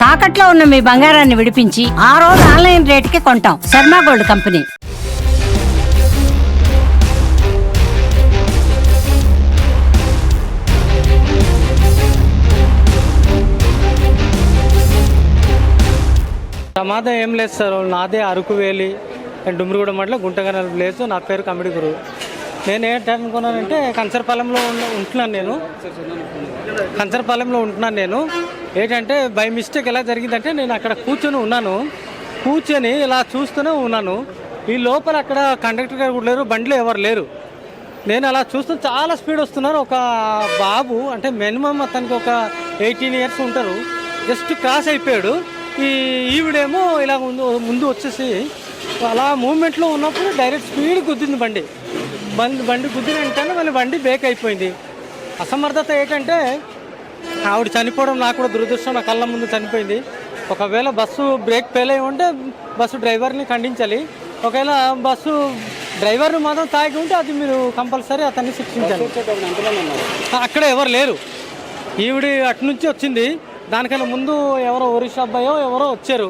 తాకట్లో ఉన్న మీ బంగారాన్ని విడిపించి ఆ రోజు ఆన్లైన్ రేటుకి కొంటాం. Sharma gold company. ప్రమాదం ఏం లేదు సార్. నాదే అరకు వేలి డుమ్మిరిగూడ మండలం గుంటగనల ప్లేస్. నా పేరు కమిడి గురు. నేను ఏంటనుకున్నానంటే కంచరపాలెంలో ఉంటున్నాను నేను. ఏంటంటే బై మిస్టేక్ ఎలా జరిగిందంటే నేను అక్కడ కూర్చొని ఇలా చూస్తూనే ఉన్నాను. ఈ లోపల అక్కడ కండక్టర్ గారు కూడా లేరు, బండిలో ఎవరు లేరు. నేను అలా చూస్తూ చాలా స్పీడ్ వస్తున్నారు. ఒక బాబు అంటే మినిమం అతనికి ఒక 18 years ఉంటారు. జస్ట్ క్రాస్ అయిపోయాడు. ఈవిడేమో ఇలా ముందు వచ్చేసి అలా మూమెంట్లో ఉన్నప్పుడు డైరెక్ట్ స్పీడ్ గుద్దింది బండి గుద్దిన వెంటనే మళ్ళీ బండి బ్రేక్ అయిపోయింది. అసమర్థత ఏంటంటే ఆవిడ చనిపోవడం నాకు కూడా దురదృష్టం. నా కళ్ళ ముందు చనిపోయింది. ఒకవేళ బస్సు బ్రేక్ ఫెయిల్ అయి ఉంటే బస్సు డ్రైవర్ని ఖండించాలి. ఒకవేళ బస్సు డ్రైవర్ని మాత్రం తాగి ఉంటే అది మీరు కంపల్సరీ అతన్ని శిక్షించాలి. అక్కడ ఎవరు లేరు. ఈవిడ అటు నుంచి వచ్చింది. దానికన్నా ముందు ఎవరో ఒరిస్సా అబ్బాయో ఎవరో వచ్చారు.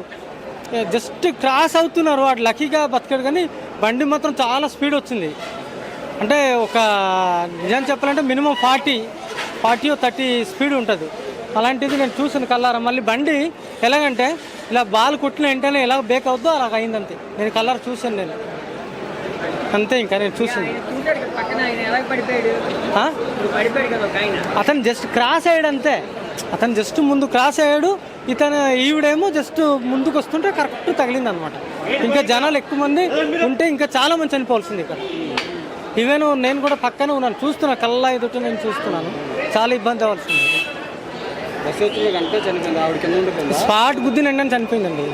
జస్ట్ క్రాస్ అవుతున్నారు. వాడు లక్కీగా బతికాడు. కానీ బండి మాత్రం చాలా స్పీడ్ వచ్చింది. అంటే ఒక నిజం చెప్పాలంటే మినిమం 40 or 30 స్పీడ్ ఉంటుంది. అలాంటిది నేను చూసాను కల్లారా. మళ్ళీ బండి ఎలాగంటే ఇలా బాల్ కొట్టిన వెంటనే ఎలా బ్రేక్ అవుద్దో అలా అయిందంతే. నేను కల్లారా చూసాను నేను అంతే. ఇంకా నేను చూసాను అతను జస్ట్ క్రాస్ అయ్యాడు అంతే. అతను జస్ట్ ముందు క్రాస్ అయ్యాడు. ఈవిడేమో జస్ట్ ముందుకు వస్తుంటే కరెక్ట్ తగిలింది అనమాట. ఇంకా జనాలు ఎక్కువ మంది ఉంటే ఇంకా చాలా మంది చనిపోవాల్సింది ఇక్కడ. ఈవెన్ నేను కూడా పక్కనే ఉన్నాను, చూస్తున్నా, కళ్ళ ఎదుట నేను చూస్తున్నాను. చాలా ఇబ్బంది అవ్వాల్సింది. స్పాట్ గుద్దినండి చనిపోయిందండి.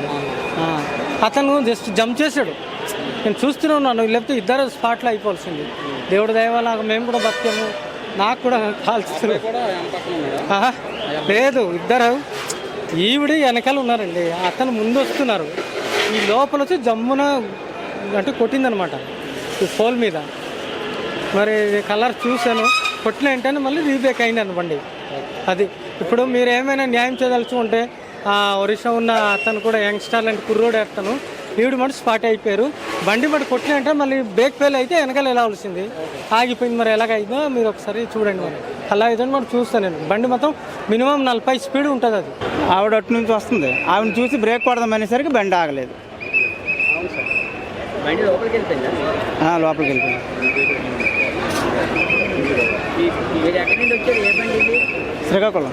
అతను జస్ట్ జంప్ చేశాడు. నేను చూస్తూనే ఉన్నాను. లేకపోతే ఇద్దరు స్పాట్లో అయిపోవాల్సింది. దేవుడి దయ వల్ల మేము కూడా బతికాము. నాకు కూడా కాల్చుతున్నారు. లేదు, ఇద్దరు. ఈవిడ వెనకాల ఉన్నారండి. అతను ముందు వస్తున్నారు. ఈ లోపల వచ్చి జమ్మున అంటే కొట్టిందనమాట ఈ పోల్ మీద. మరి కలర్ చూశాను. కొట్టిన వెంటనే మళ్ళీ రీబ్రేక్ అయింది అనుకోండి. అది ఇప్పుడు మీరు ఏమైనా న్యాయం చేయదలుచుకుంటే ఒరిస్సా ఉన్న అతను కూడా యంగ్స్టర్ లాంటి కుర్రోడు అతను ఈవిడ మటు స్పాట్ అయిపోయారు. బండి మటు కొట్టిన వెంటనే మళ్ళీ బ్రేక్ ఫెయిల్ అయితే వెనకాల వెళ్ళవలసింది. ఆగిపోయింది. మరి ఎలాగైందో మీరు ఒకసారి చూడండి. మరి అలా అయితే మనం చూస్తాను నేను. బండి మొత్తం మినిమం 40 స్పీడ్ ఉంటుంది. అది ఆవిడ అటు నుంచి వస్తుంది. ఆవిడని చూసి బ్రేక్ కొడదాం అనేసరికి బండి ఆగలేదు. లోపలికి వెళ్ళిపోయింది. శ్రీకాకుళం.